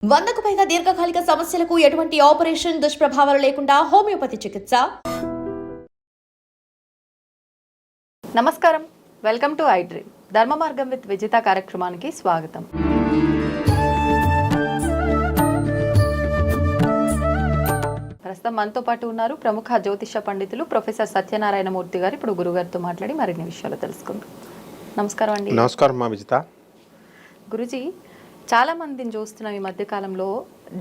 100కు పైగా దీర్ఘకాలిక సమస్యలకు ఎటువంటి ఆపరేషన్ దుష్ప్రభావాలు లేకుండా హోమియోపతి చికిత్స. నమస్కారం, వెల్కమ్ టు ఐ డ్రీమ్. ధర్మ మార్గం విత్ విజిత కార్యక్రమానికి స్వాగతం. ప్రస్తుతం మనతో పాటు ఉన్నారు ప్రముఖ జ్యోతిష పండితులు ప్రొఫెసర్ సత్యనారాయణ మూర్తి గారు. ఇప్పుడు గురుగారితో మాట్లాడి మరిన్ని విషయాలు తెలుసుకుందాం. నమస్కారం అండి. నమస్కారం మా విజిత. గురుజీ, చాలా మందిని చూస్తున్నాం ఈ మధ్యకాలంలో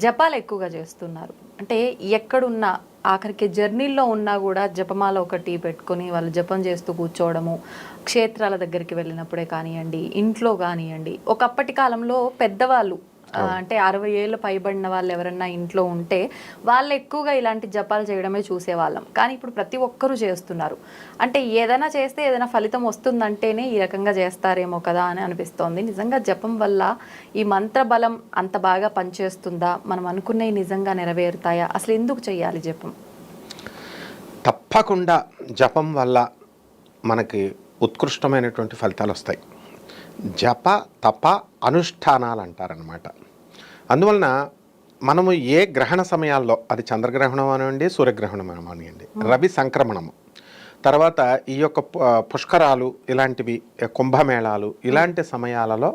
జపాలు ఎక్కువగా చేస్తున్నారు. అంటే ఎక్కడున్నా, ఆఖరికి జర్నీల్లో ఉన్నా కూడా జపమాల ఒకటి పెట్టుకొని వాళ్ళు జపం చేస్తూ కూర్చోవడము, క్షేత్రాల దగ్గరికి వెళ్ళినప్పుడే కానివ్వండి, ఇంట్లో కానివ్వండి. ఒకప్పటి కాలంలో పెద్దవాళ్ళు అంటే 60 ఏళ్ళు పైబడిన వాళ్ళు ఎవరన్నా ఇంట్లో ఉంటే వాళ్ళు ఎక్కువగా ఇలాంటి జపాలు చేయడమే చూసేవాళ్ళం. కానీ ఇప్పుడు ప్రతి ఒక్కరూ చేస్తున్నారు. అంటే ఏదైనా చేస్తే ఏదైనా ఫలితం వస్తుందంటేనే ఈ రకంగా చేస్తారేమో కదా అని అనిపిస్తోంది. నిజంగా జపం వల్ల ఈ మంత్ర బలం అంత బాగా పనిచేస్తుందా? మనం అనుకున్నవి నిజంగా నెరవేరుతాయా? అసలు ఎందుకు చేయాలి జపం? తప్పకుండా జపం వల్ల మనకి ఉత్కృష్టమైనటువంటి ఫలితాలు వస్తాయి. జప తప అనుష్ఠానాలు అంటారనమాట. అందువలన మనము ఏ గ్రహణ సమయాల్లో, అది చంద్రగ్రహణం అనివ్వండి, సూర్యగ్రహణం అనివ్వండి, రవి సంక్రమణము తర్వాత ఈ యొక్క పుష్కరాలు, ఇలాంటివి కుంభమేళాలు, ఇలాంటి సమయాలలో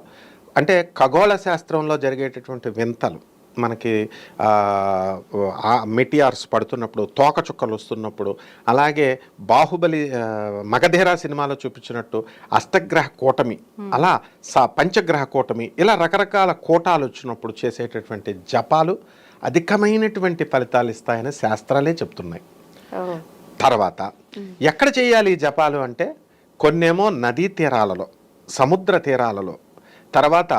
అంటే ఖగోళ శాస్త్రంలో జరిగేటటువంటి వింతలు, మనకి మెటియార్స్ పడుతున్నప్పుడు, తోకచుక్కలు వస్తున్నప్పుడు, అలాగే బాహుబలి మగధీర సినిమాలో చూపించినట్టు అష్టగ్రహ కూటమి, అలా పంచగ్రహ కూటమి, ఇలా రకరకాల కూటాలు వచ్చినప్పుడు చేసేటటువంటి జపాలు అధికమైనటువంటి ఫలితాలు ఇస్తాయని శాస్త్రాలే చెప్తున్నాయి. తర్వాత ఎక్కడ చేయాలి ఈ జపాలు అంటే, కొన్నేమో నదీ తీరాలలో, సముద్ర తీరాలలో, తర్వాత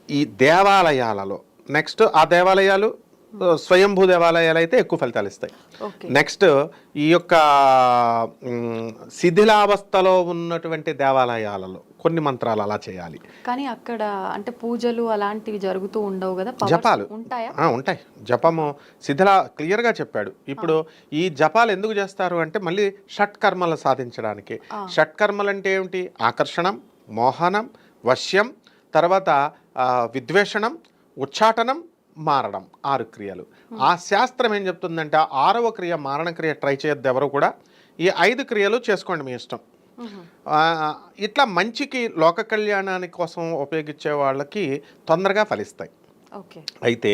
ఈ దేవాలయాలలో, నెక్స్ట్ ఆ దేవాలయాలు స్వయంభూ దేవాలయాలు అయితే ఎక్కువ ఫలితాలు ఇస్తాయి. నెక్స్ట్ ఈ యొక్క శిథిలావస్థలో ఉన్నటువంటి దేవాలయాలలో కొన్ని మంత్రాలు అలా చేయాలి. కానీ అక్కడ అంటే పూజలు అలాంటివి జరుగుతూ ఉండవు కదా? జపాలు ఉంటాయి. జపము క్లియర్గా చెప్పాడు. ఇప్పుడు ఈ జపాలు ఎందుకు చేస్తారు అంటే మళ్ళీ షట్కర్మలు సాధించడానికి. షట్కర్మలు అంటే ఏమిటి? ఆకర్షణం, మోహనం, వశ్యం, తర్వాత విద్వేషణం, ఉచ్చాటనం, మారడం, 6 క్రియలు. ఆ శాస్త్రం ఏం చెప్తుందంటే 6వ క్రియ మారణక్రియ ట్రై చేయొద్దు ఎవరు కూడా. ఈ 5 క్రియలు చేసుకోండి మీ ఇష్టం. ఇట్లా మంచికి, లోక కళ్యాణానికి కోసం ఉపయోగించే వాళ్ళకి తొందరగా ఫలిస్తాయి. అయితే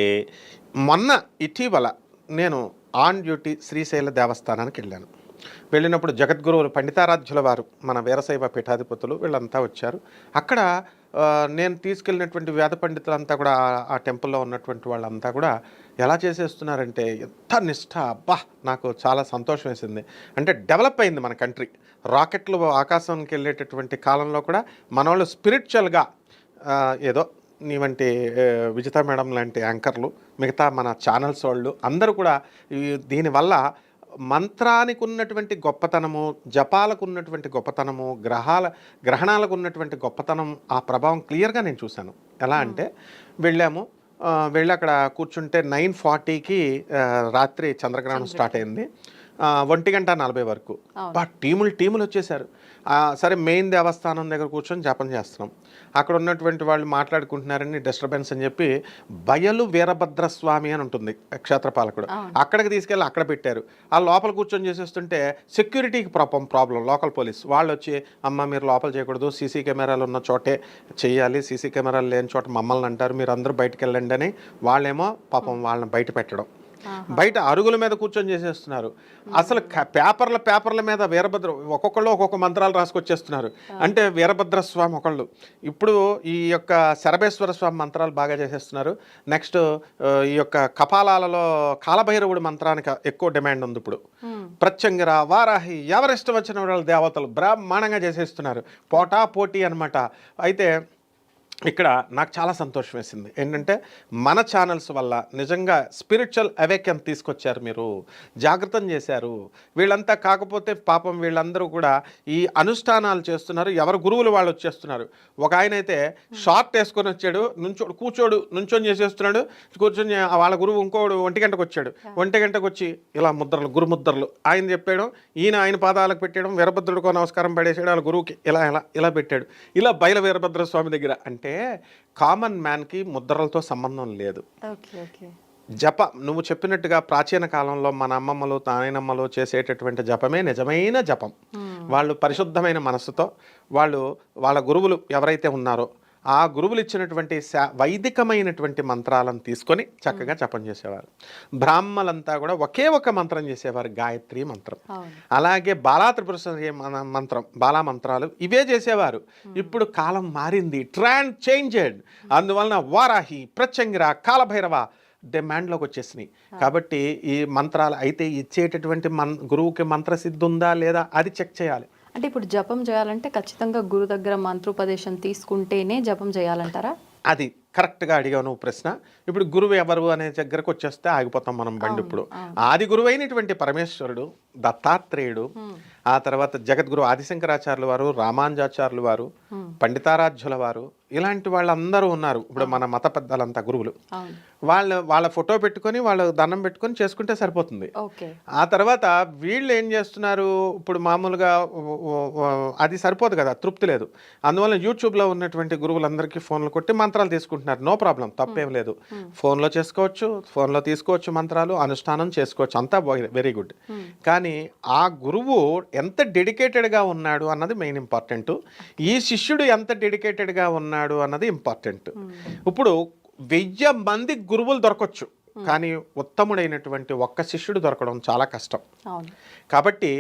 మొన్న ఇటీవల నేను ఆన్ డ్యూటీ శ్రీశైల దేవస్థానానికి వెళ్ళినప్పుడు జగద్గురువులు పండితారాధ్యుల వారు, మన వీరశైవ పీఠాధిపతులు వీళ్ళంతా వచ్చారు. అక్కడ నేను తీసుకెళ్ళినటువంటి వేద పండితులంతా కూడా, ఆ టెంపుల్లో ఉన్నటువంటి వాళ్ళంతా కూడా ఎలా చేసేస్తున్నారంటే ఎంత నిష్ఠ! అబ్బా, నాకు చాలా సంతోషం వేసింది. అంటే డెవలప్ అయింది మన కంట్రీ. రాకెట్లు ఆకాశానికి వెళ్ళేటటువంటి కాలంలో కూడా మన వాళ్ళు స్పిరిచువల్గా, ఏదో నీ వంటి విజిత మేడం లాంటి యాంకర్లు, మిగతా మన ఛానల్స్ వాళ్ళు అందరూ కూడా దీనివల్ల మంత్రానికి ఉన్నటువంటి గొప్పతనము, జపాలకు ఉన్నటువంటి గొప్పతనము, గ్రహణాలకు ఉన్నటువంటి గొప్పతనం, ఆ ప్రభావం క్లియర్గా నేను చూశాను. ఎలా అంటే వెళ్ళి అక్కడ కూర్చుంటే 9:40కి రాత్రి చంద్రగ్రహణం స్టార్ట్ అయింది. 1:40 వరకు టీములు వచ్చేసారు. సరే, మెయిన్ దేవస్థానం దగ్గర కూర్చొని జపం చేస్తున్నాం. అక్కడ ఉన్నటువంటి వాళ్ళు మాట్లాడుకుంటున్నారని డిస్టర్బెన్స్ అని చెప్పి బయలు వీరభద్రస్వామి అని ఉంటుంది క్షేత్రపాలకుడు, అక్కడికి తీసుకెళ్ళి అక్కడ పెట్టారు. ఆ లోపల కూర్చొని చేసేస్తుంటే సెక్యూరిటీకి ప్రాబ్లం. లోకల్ పోలీస్ వాళ్ళు వచ్చి, అమ్మ మీరు లోపల చేయకూడదు, సీసీ కెమెరాలు ఉన్న చోటే చేయాలి, సీసీ కెమెరాలు లేని చోట మమ్మల్ని అంటారు, మీరు అందరూ బయటకు వెళ్ళండి అని వాళ్ళేమో పాపం వాళ్ళని బయట పెట్టడం, బయట అరుగుల మీద కూర్చొని చేసేస్తున్నారు. అసలు పేపర్ల మీద ఒక్కొక్కళ్ళు ఒక్కొక్క మంత్రాలు రాసుకొచ్చేస్తున్నారు. అంటే వీరభద్రస్వామి ఒకళ్ళు, ఇప్పుడు ఈ యొక్క శరభేశ్వర స్వామి మంత్రాలు బాగా చేసేస్తున్నారు. నెక్స్ట్ ఈ యొక్క కపాలాలలో కాలభైరవుడి మంత్రానికి ఎక్కువ డిమాండ్ ఉంది ఇప్పుడు. ప్రత్యంగిర, వారాహి, ఎవరిష్టం వచ్చిన వాళ్ళు దేవతలు బ్రహ్మాండంగా చేసేస్తున్నారు. పోటీ అనమాట. అయితే ఇక్కడ నాకు చాలా సంతోషం వేసింది ఏంటంటే, మన ఛానల్స్ వల్ల నిజంగా స్పిరిచువల్ అవేకెన్ తీసుకొచ్చారు, మీరు జాగృతం చేశారు. వీళ్ళంతా కాకపోతే పాపం వీళ్ళందరూ కూడా ఈ అనుష్ఠానాలు చేస్తున్నారు, ఎవరు గురువులు వాళ్ళు వచ్చేస్తున్నారు. ఒక ఆయన అయితే షార్ట్ వేసుకొని వచ్చాడు, నుంచొని చేసేస్తున్నాడు. కూర్చొని వాళ్ళ గురువు ఇంకోడు 1 గంటకు వచ్చాడు. 1 గంటకు వచ్చి ఇలా గురుముద్రలు ఆయన చెప్పాడు, ఆయన పాదాలకు పెట్టాడు, వీరభద్రుడికో నమస్కారం పడేసాడు, వాళ్ళ గురువుకి ఇలా పెట్టాడు. ఇలా బయల వీరభద్ర స్వామి దగ్గర. అంటే అంటే కామన్ మ్యాన్కి ముద్రలతో సంబంధం లేదు. Okay okay. నువ్వు చెప్పినట్టుగా ప్రాచీన కాలంలో మన అమ్మమ్మలు నాయనమ్మలు చేసేటటువంటి జపమే నిజమైన జపం. వాళ్ళు పరిశుద్ధమైన మనస్సుతో వాళ్ళ గురువులు ఎవరైతే ఉన్నారో ఆ గురువులు ఇచ్చినటువంటి వైదికమైనటువంటి మంత్రాలను తీసుకొని చక్కగా జపం చేసేవారు. బ్రాహ్మలంతా కూడా ఒకే ఒక మంత్రం చేసేవారు, గాయత్రి మంత్రం. అలాగే బాలా త్రిపుర మంత్రం, బాలా మంత్రాలు ఇవే చేసేవారు. ఇప్పుడు కాలం మారింది, ట్రెండ్ చేంజెడ్. అందువలన వారాహి, ప్రత్యంగిర, కాలభైరవ డిమాండ్లోకి వచ్చేసినాయి. కాబట్టి ఈ మంత్రాలు అయితే ఇచ్చేటటువంటి గురువుకి మంత్రసిద్ధి ఉందా లేదా అది చెక్ చేయాలి. అంటే ఇప్పుడు జపం చేయాలంటే ఖచ్చితంగా గురు దగ్గర మంత్రోపదేశం తీసుకుంటేనే జపం చేయాలంటారా? అది కరెక్ట్గా అడిగావు నువ్వు ప్రశ్న. ఇప్పుడు గురువు ఎవరు అనే దగ్గరకు వచ్చేస్తే ఆగిపోతాం మనం బండి. ఇప్పుడు ఆది గురువు అయినటువంటి పరమేశ్వరుడు, దత్తాత్రేయుడు, ఆ తర్వాత జగద్గురు ఆదిశంకరాచార్యుల వారు, రామానుజాచార్యుల వారు, పండితారాధ్యుల వారు, ఇలాంటి వాళ్ళందరూ ఉన్నారు. ఇప్పుడు మన మత పెద్దలంతా గురువులు. వాళ్ళ ఫోటో పెట్టుకొని వాళ్ళ దండం పెట్టుకొని చేసుకుంటే సరిపోతుంది. ఆ తర్వాత వీళ్ళు ఏం చేస్తున్నారు, ఇప్పుడు మామూలుగా అది సరిపోదు కదా, తృప్తి లేదు. అందువల్ల యూట్యూబ్లో ఉన్నటువంటి గురువులందరికీ ఫోన్లు కొట్టి మంత్రాలు తీసుకుంటున్నారు. నో ప్రాబ్లం, తప్పేం లేదు. ఫోన్లో చేసుకోవచ్చు, ఫోన్లో తీసుకోవచ్చు, మంత్రాలు అనుష్ఠానం చేసుకోవచ్చు, అంతా వెరీ గుడ్. కానీ ఆ గురువు ఎంత డెడికేటెడ్గా ఉన్నాడు అన్నది మెయిన్ ఇంపార్టెంట్. ఈ శిష్యుడు ఎంత డెడికేటెడ్గా ఉన్నాడు అన్నది ఇంపార్టెంట్. ఇప్పుడు 1000 మంది గురువులు దొరకవచ్చు, కానీ ఉత్తముడైనటువంటి ఒక్క శిష్యుడు దొరకడం చాలా కష్టం. కాబట్టి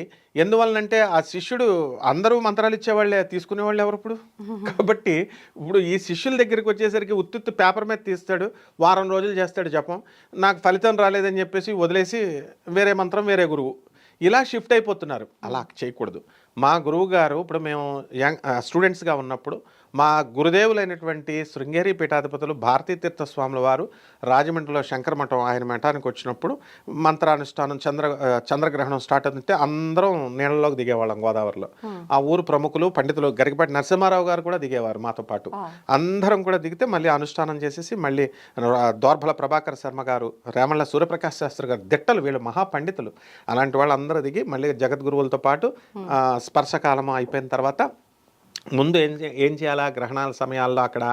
ఎందువలనంటే ఆ శిష్యుడు, అందరూ మంత్రాలు ఇచ్చేవాళ్ళే, తీసుకునేవాళ్ళు ఎవరు ఇప్పుడు? కాబట్టి ఇప్పుడు ఈ శిష్యుల దగ్గరికి వచ్చేసరికి ఉత్తుత్తు పేపర్ మీద తీస్తాడు, వారం రోజులు చేస్తాడు జపం, నాకు ఫలితం రాలేదని చెప్పేసి వదిలేసి వేరే మంత్రం, వేరే గురువు, ఇలా షిఫ్ట్ అయిపోతున్నారు. అలా చేయకూడదు. మా గురువు గారు, ఇప్పుడు మేము స్టూడెంట్స్గా ఉన్నప్పుడు మా గురుదేవులైనటువంటి శృంగేరి పీఠాధిపతులు భారతీ తీర్థ స్వాముల వారు రాజమండ్రిలో శంకర మఠం ఆయన మఠానికి వచ్చినప్పుడు మంత్రానుష్ఠానం, చంద్రగ్రహణం స్టార్ట్ అవుతుంటే అందరం నీళ్ళలోకి దిగేవాళ్ళం గోదావరిలో. ఆ ఊరు ప్రముఖులు, పండితులు, గరికపాటి నరసింహారావు గారు కూడా దిగేవారు మాతో పాటు. అందరం కూడా దిగితే మళ్ళీ అనుష్ఠానం చేసేసి మళ్ళీ దోర్బల ప్రభాకర్ శర్మ గారు, రేమళ్ళ సూర్యప్రకాశ్ శాస్త్రి గారు, దిట్టలు, వీళ్ళు మహాపండితులు, అలాంటి వాళ్ళందరూ దిగి మళ్ళీ జగద్గురువులతో పాటు స్పర్శకాలం అయిపోయిన తర్వాత ముందు ఏం చేయాలా, గ్రహణాల సమయాల్లో అక్కడ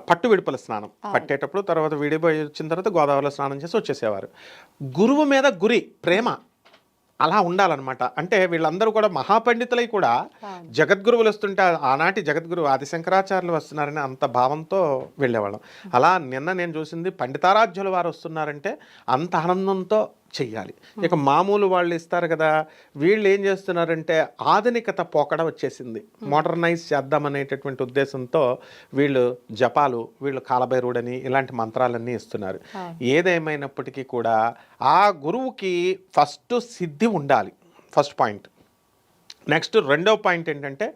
పట్టు విడుపుల స్నానం పట్టేటప్పుడు, తర్వాత విడిపోయి వచ్చిన తర్వాత గోదావరిలో స్నానం చేసి వచ్చేసేవారు. గురువు మీద గురి ప్రేమ అలా ఉండాలన్నమాట. అంటే వీళ్ళందరూ కూడా మహాపండితులై కూడా జగద్గురువులు వస్తుంటే ఆనాటి జగద్గురు ఆదిశంకరాచార్యులు వస్తున్నారని అంత భావంతో వెళ్ళేవాళ్ళం. అలా నిన్న నేను చూసింది పండితారాధ్యుల వారు వస్తున్నారంటే అంత ఆనందంతో చెయ్యాలి. ఇక మామూలు వాళ్ళు ఇస్తారు కదా, వీళ్ళు ఏం చేస్తున్నారంటే ఆధునికత పోకడ వచ్చేసింది, మోడర్నైజ్ చేద్దామనేటటువంటి ఉద్దేశంతో వీళ్ళు జపాలు, వీళ్ళు కాలభైరుడని ఇలాంటి మంత్రాలన్నీ ఇస్తున్నారు. ఏదేమైనప్పటికీ కూడా ఆ గురువుకి ఫస్ట్ సిద్ధి ఉండాలి, ఫస్ట్ పాయింట్. నెక్స్ట్ రెండో పాయింట్ ఏంటంటే,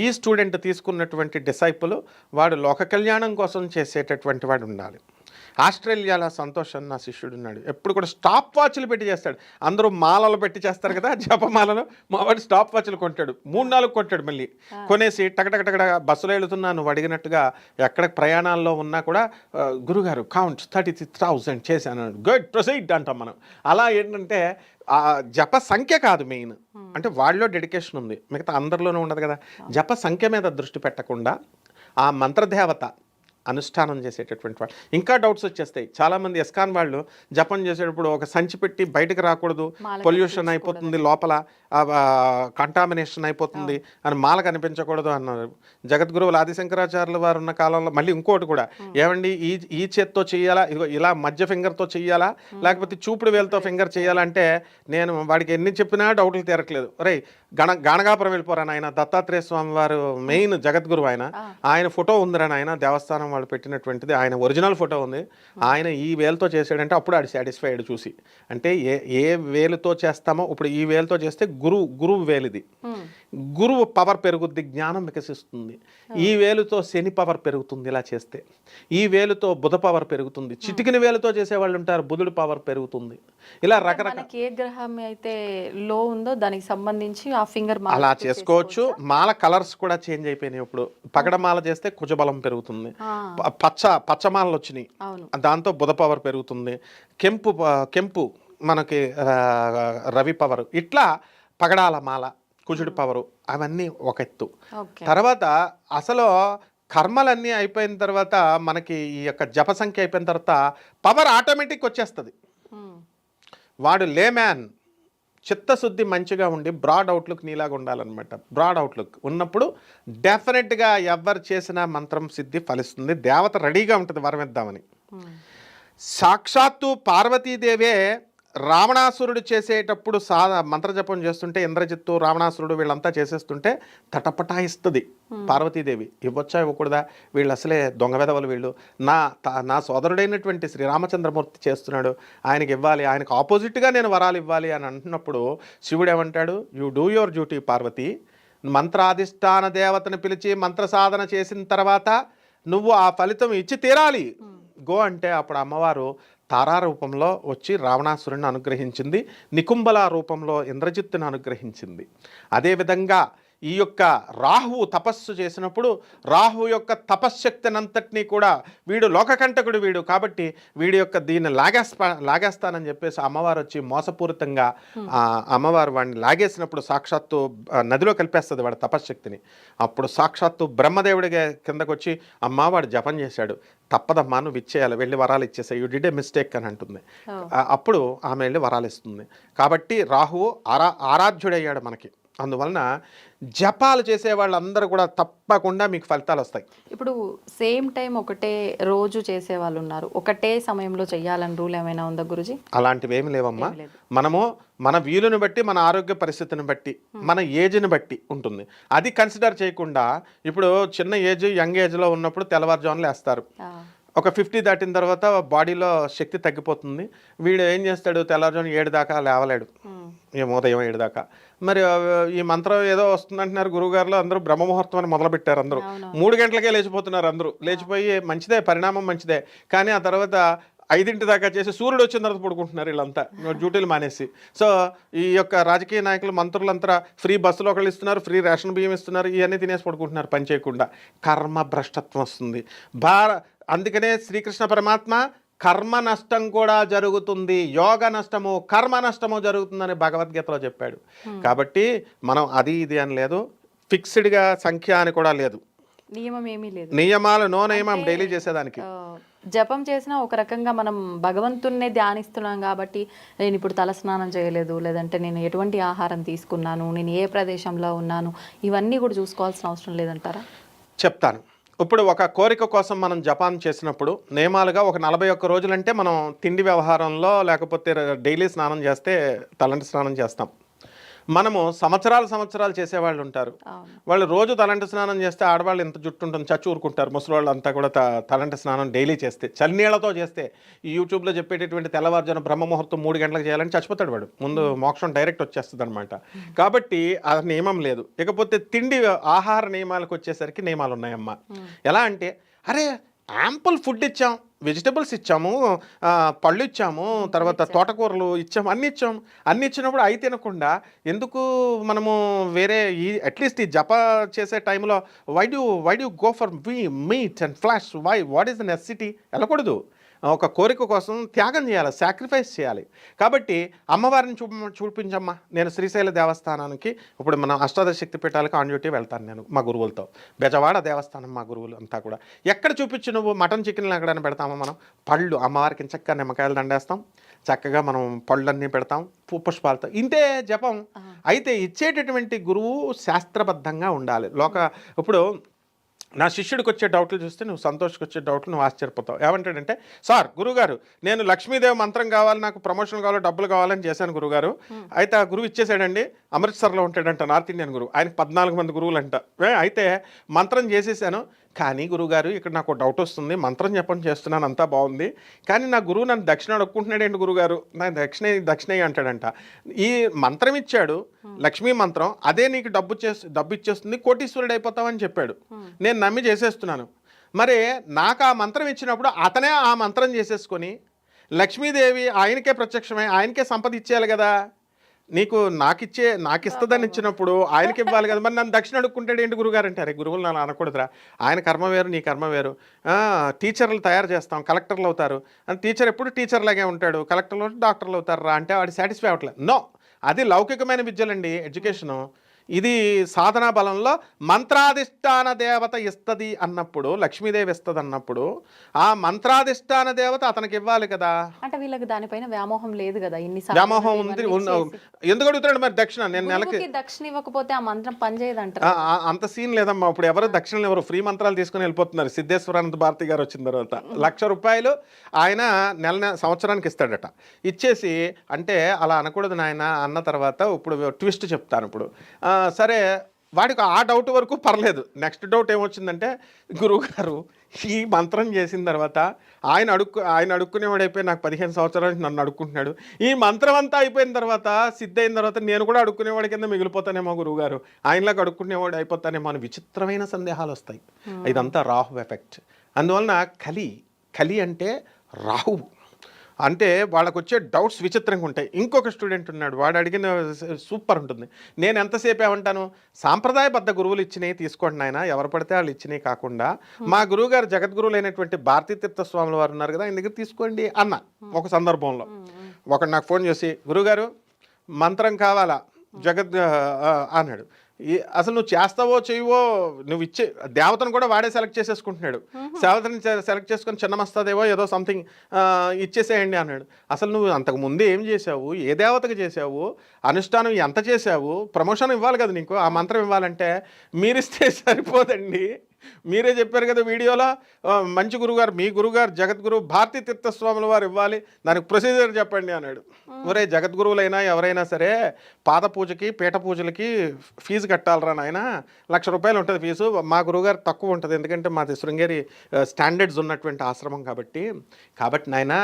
ఈ స్టూడెంట్ తీసుకున్నటువంటి డిసైపుల్ వాడు లోక కళ్యాణం కోసం చేసేటటువంటి వాడు ఉండాలి. ఆస్ట్రేలియాలో సంతోష్ అన్న శిష్యుడు ఉన్నాడు, ఎప్పుడు కూడా స్టాప్ వాచ్లు పెట్టి చేస్తాడు. అందరూ మాలలు పెట్టి చేస్తారు కదా జపమాలలో, మా వాడు స్టాప్ వాచ్లు కొంటాడు, 3-4 కొంటాడు. మళ్ళీ కొనేసి టకటకటక బస్సులో వెళుతున్నా నువ్వు అడిగినట్టుగా ఎక్కడ ప్రయాణాల్లో ఉన్నా కూడా గురుగారు కౌంట్ 33,000 చేశాను, గుడ్ ప్రొసీడ్ అంటాం మనం. అలా ఏంటంటే ఆ జప సంఖ్య కాదు మెయిన్, అంటే వాళ్ళలో డెడికేషన్ ఉంది, మిగతా అందరిలోనూ ఉండదు కదా. జప సంఖ్య మీద దృష్టి పెట్టకుండా ఆ మంత్రదేవత అనుష్ఠానం చేసేటటువంటి వాళ్ళు. ఇంకా డౌట్స్ వచ్చేస్తాయి. చాలామంది ఎస్కాన్ వాళ్ళు జపం చేసేటప్పుడు ఒక సంచి పెట్టి బయటకు రాకూడదు, పొల్యూషన్ అయిపోతుంది, లోపల కంటామినేషన్ అయిపోతుంది అని మాల కనిపించకూడదు అన్నారు. జగద్గురువులు ఆదిశంకరాచార్యుల వారు ఉన్న కాలంలో మళ్ళీ ఇంకోటి కూడా, ఏమండి ఈ చేత్తో చెయ్యాలా, ఇదిగో ఇలా మధ్య ఫింగర్తో చెయ్యాలా, లేకపోతే చూపుడు వేలతో ఫింగర్ చేయాలంటే నేను వాడికి ఎన్ని చెప్పినా డౌట్లు తీరట్లేదు. రే గాణగాపురం వెళ్ళిపోరాను, ఆయన దత్తాత్రేయ స్వామి వారు మెయిన్ జగద్గురువు, ఆయన ఫోటో ఉందిరాని, ఆయన దేవస్థానం వాళ్ళు పెట్టినటువంటిది, ఆయన ఒరిజినల్ ఫోటో ఉంది. ఆయన ఈ వేలుతో చేసాడంటే అప్పుడు ఆడు సాటిస్ఫైడ్ చూసి. అంటే ఏ వేలుతో చేస్తామో, ఇప్పుడు ఈ వేలుతో చేస్తే గురువు వేలిది, గురువు పవర్ పెరుగుద్ది, జ్ఞానం వికసిస్తుంది. ఈ వేలుతో శని పవర్ పెరుగుతుంది ఇలా చేస్తే, ఈ వేలుతో బుధ పవర్ పెరుగుతుంది, చిటికిన వేలుతో చేసేవాళ్ళు ఉంటారు, బుధుడు పవర్ పెరుగుతుంది. ఇలా రకరకాల ఏ గ్రహం అయితే లో ఉందో దానికి సంబంధించి ఆ ఫింగర్ అలా చేసుకోవచ్చు. మాల కలర్స్ కూడా చేంజ్ అయిపోయినాయి. ఇప్పుడు పగడమాల చేస్తే కుజబలం పెరుగుతుంది, పచ్చమాలలు వచ్చినాయి, దాంతో బుధ పవర్ పెరుగుతుంది, కెంపు మనకి రవి పవర్, ఇట్లా పగడాల మాల, కుజుడి పవరు, అవన్నీ ఒక ఎత్తు. తర్వాత అసలు కర్మలన్నీ అయిపోయిన తర్వాత మనకి ఈ యొక్క జప సంఖ్య అయిపోయిన తర్వాత పవర్ ఆటోమేటిక్ వచ్చేస్తుంది. వాడు లేమ్యాన్ చిత్తశుద్ధి మంచిగా ఉండి బ్రాడ్ అవుట్లుక్ నీలాగా ఉండాలన్నమాట. బ్రాడ్ అవుట్లుక్ ఉన్నప్పుడు డెఫినెట్గా ఎవరు చేసిన మంత్రం సిద్ధి ఫలిస్తుంది. దేవత రెడీగా ఉంటుంది వరం ఇద్దామని. సాక్షాత్తు పార్వతీదేవే రావణాసురుడు చేసేటప్పుడు మంత్రజపం చేస్తుంటే ఇంద్రజిత్తు రావణాసురుడు వీళ్ళంతా చేసేస్తుంటే తటపటాయిస్తుంది పార్వతీదేవి. ఇవ్వచ్చా ఇవ్వకూడదా, వీళ్ళు అసలే దొంగ వెధవలు, వీళ్ళు నా సోదరుడైనటువంటి శ్రీరామచంద్రమూర్తి చేస్తున్నాడు, ఆయనకి ఇవ్వాలి, ఆయనకు ఆపోజిట్గా నేను వరాలు ఇవ్వాలి అని అంటున్నప్పుడు శివుడు ఏమంటాడు, you do your duty Parvati. మంత్రాధిష్టాన దేవతను పిలిచి మంత్ర సాధన చేసిన తర్వాత నువ్వు ఆ ఫలితం ఇచ్చి తీరాలి, గో అంటే అప్పుడు అమ్మవారు తారా రూపంలో వచ్చి రావణాసురుని అనుగ్రహించింది, నికుంభల రూపంలో ఇంద్రజిత్తును అనుగ్రహించింది. అదేవిధంగా ఈ యొక్క రాహువు తపస్సు చేసినప్పుడు రాహు యొక్క తపశ్శక్తినంతటినీ కూడా వీడు లోకకంటకుడు వీడు కాబట్టి వీడి యొక్క దీన్ని లాగేస్తానని చెప్పేసి అమ్మవారు వచ్చి మోసపూరితంగా అమ్మవారు వాడిని లాగేసినప్పుడు సాక్షాత్తు నదిలో కలిపేస్తుంది వాడి తపశ్శక్తిని. అప్పుడు సాక్షాత్తు బ్రహ్మదేవుడిగా కిందకు వచ్చి అమ్మ వాడు జపం చేశాడు, తప్పదమ్మా నువ్వు ఇచ్చేయాలి, వెళ్ళి వరాలు ఇచ్చేసాయి, యూ డిడ్ ఏ మిస్టేక్ అని అంటుంది. అప్పుడు ఆమె వెళ్ళి వరాలు ఇస్తుంది. కాబట్టి రాహువు ఆరాధ్యుడయ్యాడు మనకి. అందువలన జపాలు చేసే వాళ్ళందరూ కూడా తప్పకుండా మీకు ఫలితాలు వస్తాయి. ఇప్పుడు సేమ్ టైం ఒకటే రోజు చేసే వాళ్ళు ఉన్నారు, ఒకటే సమయంలో చేయాలని రూల్ ఏమైనా ఉందా గురుజీ? అలాంటివి ఏమి లేవమ్మా. మనము మన వీలుని బట్టి, మన ఆరోగ్య పరిస్థితిని బట్టి, మన ఏజ్ని బట్టి ఉంటుంది. అది కన్సిడర్ చేయకుండా ఇప్పుడు చిన్న ఏజ్ యంగ్ ఏజ్లో ఉన్నప్పుడు తెల్లవారుజాములు వేస్తారు. ఒక 50 దాటిన తర్వాత బాడీలో శక్తి తగ్గిపోతుంది. వీడు ఏం చేస్తాడు, తెల్లవారుజామున 7 దాకా లేవలేడు, ఉదయం 7 దాకా. మరి ఈ మంత్రం ఏదో వస్తుందంటున్నారు గురువుగారులో, అందరూ బ్రహ్మముహూర్తం అని మొదలుపెట్టారు. అందరూ 3 గంటలకే లేచిపోతున్నారు. అందరూ లేచిపోయి మంచిదే, పరిణామం మంచిదే. కానీ ఆ తర్వాత 5 దాకా చేసి సూర్యుడు వచ్చిన తర్వాత పడుకుంటున్నారు వీళ్ళంతా డ్యూటీలు మానేసి. సో ఈ యొక్క రాజకీయ నాయకులు మంత్రులంతా ఫ్రీ బస్సులు ఒకళ్ళు ఇస్తున్నారు, ఫ్రీ రేషన్ బియ్యం ఇస్తున్నారు, ఇవన్నీ తినేసి పడుకుంటున్నారు పని చేయకుండా. కర్మ భ్రష్టత్వం వస్తుంది. అందుకనే శ్రీకృష్ణ పరమాత్మ కర్మ నష్టం కూడా జరుగుతుంది, యోగ నష్టము కర్మ నష్టము జరుగుతుందని భగవద్గీతలో చెప్పాడు. కాబట్టి మనం అది ఇది అని లేదు, ఫిక్స్డ్గా సంఖ్య అని కూడా లేదు, నియమం ఏమీ లేదు, నియమాలు నో నియమం డైలీ చేసేదానికి. జపం చేసినా ఒక రకంగా మనం భగవంతున్నే ధ్యానిస్తున్నాం కాబట్టి నేను ఇప్పుడు తలస్నానం చేయలేదు, లేదంటే నేను ఎటువంటి ఆహారం తీసుకున్నాను, నేను ఏ ప్రదేశంలో ఉన్నాను, ఇవన్నీ కూడా చూసుకోవాల్సిన అవసరం లేదంటారా? చెప్తాను. ఇప్పుడు ఒక కోరిక కోసం మనం జపాన్ చేసినప్పుడు నియమాలుగా ఒక 41 రోజులంటే మనం తిండి వ్యవహారంలో లేకపోతే డైలీ స్నానం చేస్తే తలంటి స్నానం చేస్తాం. మనము సంవత్సరాలు చేసేవాళ్ళు ఉంటారు, వాళ్ళు రోజు తలంటి స్నానం చేస్తే ఆడవాళ్ళు ఎంత జుట్టు ఉంటుంది చచ్చి ఊరుకుంటారు. ముసలివాళ్ళు అంతా కూడా తలంటి స్నానం డైలీ చేస్తే, చన్నీళ్లతో చేస్తే, ఈ యూట్యూబ్లో చెప్పేటటువంటి తెల్లవారుజామున బ్రహ్మముహూర్తం 3 గంటలకు చేయాలని చచ్చిపోతాడు వాడు, ముందు మోక్షం డైరెక్ట్ వచ్చేస్తుంది అనమాట. కాబట్టి అది నియమం లేదు. ఇకపోతే తిండి ఆహార నియమాలకు వచ్చేసరికి నియమాలు ఉన్నాయమ్మా. ఎలా అంటే, అరే యాంపుల్ ఫుడ్ ఇచ్చాం, వెజిటబుల్స్ ఇచ్చాము, పళ్ళు ఇచ్చాము, తర్వాత తోటకూరలు ఇచ్చాము, అన్ని ఇచ్చినప్పుడు అవి తినకుండా ఎందుకు మనము వేరే అట్లీస్ట్ ఈ జప చేసే టైంలో why do go for meat and flesh, what is the necessity? వెళ్ళకూడదు. ఒక కోరిక కోసం త్యాగం చేయాలి, సాక్రిఫైస్ చేయాలి. కాబట్టి అమ్మవారిని చూపించమ్మా. నేను శ్రీశైల దేవస్థానానికి ఇప్పుడు మన అష్టాదశ శక్తి పీఠాలకు ఆన్ డ్యూటీ వెళ్తాను నేను మా గురువులతో. బెజవాడ దేవస్థానం మా గురువులు అంతా కూడా. ఎక్కడ చూపించి నువ్వు మటన్ చికెన్లు ఎక్కడైనా పెడతామా మనం? పళ్ళు అమ్మవారికి చక్కగా నిమ్మకాయలు దండేస్తాం, చక్కగా మనం పళ్ళన్నీ పెడతాం పుష్పాలతో, ఇంతే జపం. అయితే ఇచ్చేటటువంటి గురువు శాస్త్రబద్ధంగా ఉండాలి. ఇప్పుడు నా శిష్యుడికి వచ్చే డౌట్లు చూస్తే నువ్వు సంతోష్కి వచ్చే డౌట్లు నువ్వు ఆశ్చర్యపోతావు. ఏమంటాడంటే, సార్ గురుగారు నేను లక్ష్మీదేవి మంత్రం కావాలి, నాకు ప్రమోషన్ కావాలి, డబ్బులు కావాలని చేశాను గురుగారు. అయితే ఆ గురువు ఇచ్చేసాడండి, అమృత్సర్లో ఉంటాడంట, నార్త్ ఇండియన్ గురువు, ఆయనకి 14 మంది గురువులు అంట. అయితే మంత్రం చేసేసాను, కానీ గురువుగారు ఇక్కడ నాకు డౌట్ వస్తుంది, మంత్రం చెప్పని చేస్తున్నాను అంతా బాగుంది, కానీ నా గురువు నన్ను దక్షిణ అడుక్కుంటున్నాడు ఏంటి గురుగారు, నాకు దక్షిణ అంటాడంట. ఈ మంత్రం ఇచ్చాడు, లక్ష్మీ మంత్రం, అదే నీకు డబ్బు ఇచ్చేస్తుంది, కోటీశ్వరుడు అయిపోతావని చెప్పాడు. నేను నమ్మి చేసేస్తున్నాను. మరి నాకు ఆ మంత్రం ఇచ్చినప్పుడు అతనే ఆ మంత్రం చేసేసుకొని లక్ష్మీదేవి ఆయనకే ప్రత్యక్షమై ఆయనకే సంపద ఇచ్చేయాలి కదా. నాకు ఇస్తుందని ఇచ్చినప్పుడు ఆయనకి ఇవ్వాలి కదా. మరి నన్ను దక్షిణ అడుక్కుంటాడు ఏంటి గురుగారు అంటారు. గురువులు నన్ను అనకూడదురా, ఆయన కర్మ వేరు నీ కర్మ వేరు. టీచర్లు తయారు చేస్తాం, కలెక్టర్లు అవుతారు, అని టీచర్ ఎప్పుడు టీచర్ లాగే ఉంటాడు, కలెక్టర్లు డాక్టర్లు అవుతారు రా అంటే వాడు సాటిస్ఫై అవ్వట్లేదు. నో, అది లౌకికమైన విద్యలండి, ఎడ్యుకేషను. ఇది సాధనా బలంలో మంత్రాధిష్టాన దేవత ఇస్తుంది అన్నప్పుడు, లక్ష్మీదేవి ఇస్తుంది అన్నప్పుడు ఆ మంత్రాధిష్టాన దేవత అతనికి ఇవ్వాలి కదా. అంటే వీళ్ళకి దానిపైన వ్యామోహం లేదు కదా, ఇన్ని వ్యామోహం ఉంది. ఎందుకు అడుగుతున్నాడు మరి దక్షిణ? నేను నెలకి దక్షిణ ఇవ్వకపోతే ఆ మంత్రం పనిచేయదంటారు. అంత సీన్ లేదమ్మా. ఇప్పుడు ఎవరు దక్షిణలు ఎవరు ఫ్రీ మంత్రాలు తీసుకుని వెళ్ళిపోతున్నారు. సిద్ధేశ్వరానంద భారతి గారు వచ్చిన తర్వాత ₹1,00,000 ఆయన సంవత్సరానికి ఇస్తాడట. ఇచ్చేసి అంటే అలా అనకూడదు నాయన అన్న తర్వాత ఇప్పుడు ట్విస్ట్ చెప్తాను. ఇప్పుడు సరే వాడికి ఆ డౌట్ వరకు పర్లేదు. నెక్స్ట్ డౌట్ ఏమొచ్చిందంటే, గురువుగారు ఈ మంత్రం చేసిన తర్వాత ఆయన అడుక్కునేవాడు అయిపోయి నాకు 15 సంవత్సరాల నుంచి నన్ను అడుక్కుంటున్నాడు. ఈ మంత్రం అంతా అయిపోయిన తర్వాత సిద్ధైన తర్వాత నేను కూడా అడుక్కునేవాడి కింద మిగిలిపోతానేమో గురువుగారు, ఆయనలాగా అడుక్కునేవాడు అయిపోతానేమో అని విచిత్రమైన సందేహాలు వస్తాయి. ఇదంతా రాహు ఎఫెక్ట్. అందువలన కలి అంటే రాహువు. అంటే వాళ్ళకు వచ్చే డౌట్స్ విచిత్రంగా ఉంటాయి. ఇంకొక స్టూడెంట్ ఉన్నాడు, వాడు అడిగిన సూపర్ ఉంటుంది. నేను ఎంతసేపు ఏమంటాను, సాంప్రదాయబద్ధ గురువులు ఇచ్చినవి తీసుకోండి నాయన, ఎవరు పడితే వాళ్ళు ఇచ్చినవి కాకుండా మా గురువు గారు జగద్గురువులు అయినటువంటి భారతీతీర్థ స్వాముల వారు ఉన్నారు కదా, ఆయన దగ్గర తీసుకోండి అన్న. ఒక సందర్భంలో ఒకడు నాకు ఫోన్ చేసి, గురువుగారు మంత్రం కావాలా అన్నాడు. అసలు నువ్వు చేస్తావో చేయవో, నువ్వు ఇచ్చే దేవతను కూడా వాడే సెలెక్ట్ చేసేసుకుంటున్నాడు. దేవతని సెలెక్ట్ చేసుకొని చిన్నమస్తాదేవో ఏదో సంథింగ్ ఇచ్చేసేయండి అన్నాడు. అసలు నువ్వు అంతకు ముందు ఏం చేసావు, ఏ దేవతకు చేసావు, అనుష్ఠానం ఎంత చేసావు, ప్రమోషన్ ఇవ్వాలి కదా నీకు. ఆ మంత్రం ఇవ్వాలంటే మీరిస్తే సరిపోదండి. మీరే చెప్పారు కదా వీడియోలో, మంచి గురుగారు, మీ గురుగారు జగద్గురు భారతీ తీర్థస్వాముల వారు ఇవ్వాలి, దానికి ప్రొసీజర్ చెప్పండి అన్నాడు. ఒరే జగద్గురువులైనా ఎవరైనా సరే పాద పూజకి పీఠ పూజలకి ఫీజు కట్టాలరా నాయన, ₹1,00,000 ఉంటుంది ఫీజు. మా గురువుగారు తక్కువ ఉంటుంది, ఎందుకంటే మాది శృంగేరి స్టాండర్డ్స్ ఉన్నటువంటి ఆశ్రమం కాబట్టి నాయన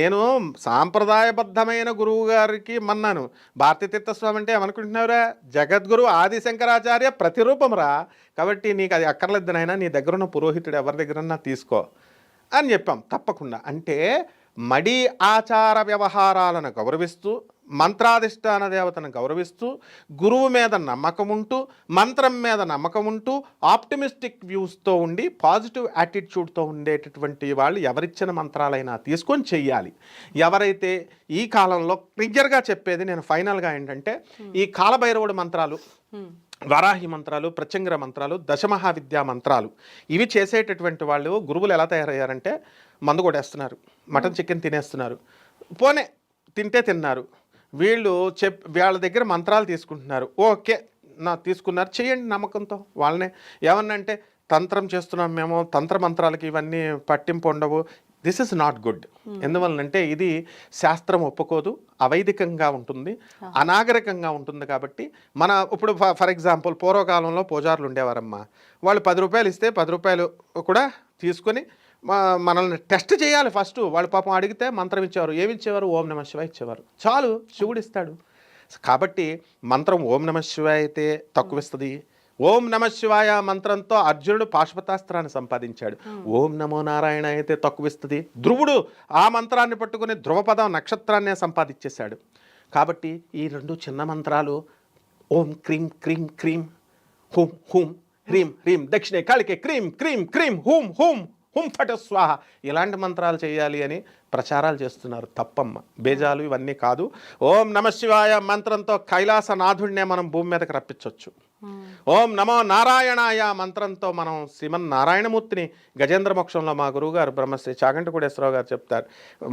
నేను సాంప్రదాయబద్ధమైన గురువు గారికి మన్నాను. భారతీ తీర్థస్వామి అంటే ఏమనుకుంటున్నావురా, జగద్గురు ఆది శంకరాచార్య ప్రతిరూపం రా, కాబట్టి నీకు అది అక్కర్లేదు నాయన, నీ దగ్గర ఉన్న పురోహితుడు ఎవరి దగ్గరన్నా తీసుకో అని చెప్పాం. తప్పకుండా అంటే మడి ఆచార వ్యవహారాలను గౌరవిస్తూ, మంత్రాధిష్టాన దేవతను గౌరవిస్తూ, గురువు మీద నమ్మకం ఉంటూ, మంత్రం మీద నమ్మకం ఉంటూ, ఆప్టిమిస్టిక్ వ్యూస్తో ఉండి, పాజిటివ్ యాటిట్యూడ్తో ఉండేటటువంటి వాళ్ళు ఎవరిచ్చిన మంత్రాలైనా తీసుకొని చెయ్యాలి. ఎవరైతే ఈ కాలంలో క్లియర్గా చెప్పేది నేను ఫైనల్గా ఏంటంటే, ఈ కాలభైరవుడు మంత్రాలు, వరాహి మంత్రాలు, ప్రత్యంగర మంత్రాలు, దశమహావిద్యా మంత్రాలు ఇవి చేసేటటువంటి వాళ్ళు గురువులు ఎలా తయారయ్యారంటే, మందు కొట్టేస్తున్నారు, మటన్ చికెన్ తినేస్తున్నారు, పోనే తిన్నారు. వీళ్ళు వాళ్ళ దగ్గర మంత్రాలు తీసుకుంటున్నారు. ఓకే తీసుకున్నారు, చేయండి నమ్మకంతో. వాళ్ళనే ఏమన్నా అంటే తంత్రం చేస్తున్నాం మేము, తంత్ర మంత్రాలకి ఇవన్నీ పట్టింపు ఉండవు. This is not good. ఎందువలనంటే ఇది శాస్త్రం ఒప్పుకోదు, అవైదికంగా ఉంటుంది, అనాగరికంగా ఉంటుంది. కాబట్టి ఇప్పుడు ఫర్ ఎగ్జాంపుల్ పూర్వకాలంలో పూజారులు ఉండేవారమ్మా, వాళ్ళు ₹10 ఇస్తే ₹10 కూడా తీసుకొని మనల్ని టెస్ట్ చేయాలి ఫస్ట్. వాళ్ళు పాపం అడిగితే మంత్రం ఇచ్చేవారు. ఏమి ఇచ్చేవారు? ఓం నమః శివాయ ఇచ్చేవారు. చాలు, శివుడు ఇస్తాడు. కాబట్టి మంత్రం ఓం నమః శివాయ అయితే తక్కువ ఇస్తుంది. ఓం నమః శివాయ మంత్రంతో అర్జునుడు పాశుపతాస్త్రాన్ని సంపాదించాడు. ఓం నమో నారాయణ అయితే తక్కువ ఇస్తుంది. ధ్రువుడు ఆ మంత్రాన్ని పట్టుకుని ధ్రువపదం నక్షత్రాన్నే సంపాదించేశాడు. కాబట్టి ఈ 2 చిన్న మంత్రాలు, ఓం క్రీం క్రీం క్రీం, హూం హూం, హ్రీం హ్రీం, దక్షిణే కాళికే క్రీం క్రీం క్రీం, హూం హూం హుం ఫట స్వాహ, ఇలాంటి మంత్రాలు చేయాలి అని ప్రచారాలు చేస్తున్నారు. తప్పమ్మ, బేజాలు ఇవన్నీ కాదు. ఓం నమ శివాయ మంత్రంతో కైలాసనాథుడినే మనం భూమి మీదకి రప్పించవచ్చు. ఓం నమో నారాయణాయ మంత్రంతో మనం శ్రీమన్నారాయణమూర్తిని గజేంద్ర మోక్షంలో మా గురువుగారు బ్రహ్మశ్రీ చాగంటి కోటేశ్వరరావు గారు చెప్తారు,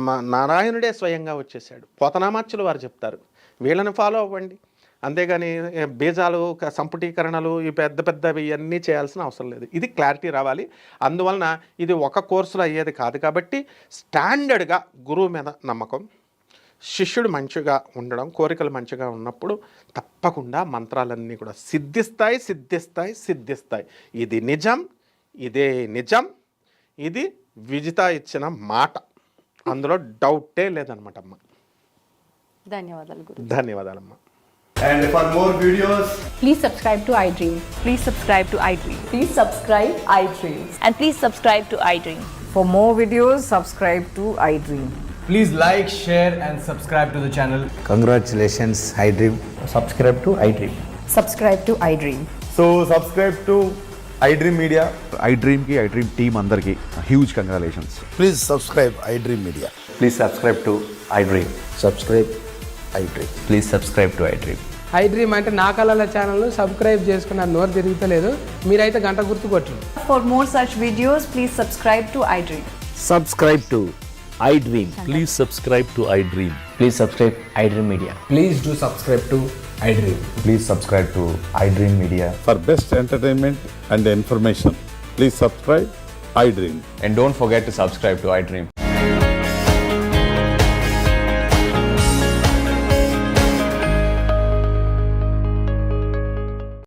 మా నారాయణుడే స్వయంగా వచ్చేసాడు. పోతనామాచ్యులు వారు చెప్తారు. వీళ్ళని ఫాలో అవ్వండి. అంతేగాని బీజాలు, సంపుటీకరణలు, ఈ పెద్దవి ఇవన్నీ చేయాల్సిన అవసరం లేదు. ఇది క్లారిటీ రావాలి. అందువలన ఇది ఒక కోర్సులో అయ్యేది కాదు. కాబట్టి స్టాండర్డ్గా గురువు మీద నమ్మకం, శిష్యుడు మంచిగా ఉండడం, కోరికలు మంచిగా ఉన్నప్పుడు తప్పకుండా మంత్రాలన్నీ కూడా సిద్ధిస్తాయి. ఇది నిజం, ఇదే నిజం, ఇది విజిత ఇచ్చిన మాట, అందులో డౌటే లేదనమాట అమ్మ. ధన్యవాదాలు గురు. ధన్యవాదాలమ్మా. And for more videos, Please subscribe to iDream. Please subscribe to iDream. Please subscribe iDream. And please subscribe to iDream. For more videos, subscribe to iDream. please like, share and subscribe to the channel. Congratulations, iDream. Subscribe to iDream. Subscribe to iDream. So subscribe to iDream Media. iDream team andarki huge congratulations. Please subscribe iDream Media. Please subscribe to iDream. Subscribe iDream. Please subscribe to iDream. I dream అంటే నా కళల ఛానల్ను subscribe చేసుకున్న నోరు తిరుగుతలేదు. మీరైతే గంట గుర్తు కొట్టండి. For more such videos, please subscribe to iDream. Subscribe to iDream. Please subscribe to iDream. Please subscribe iDream Media. Please do subscribe to iDream. Please subscribe to iDream Media. For best entertainment and information, please subscribe iDream. And don't forget to subscribe to iDream.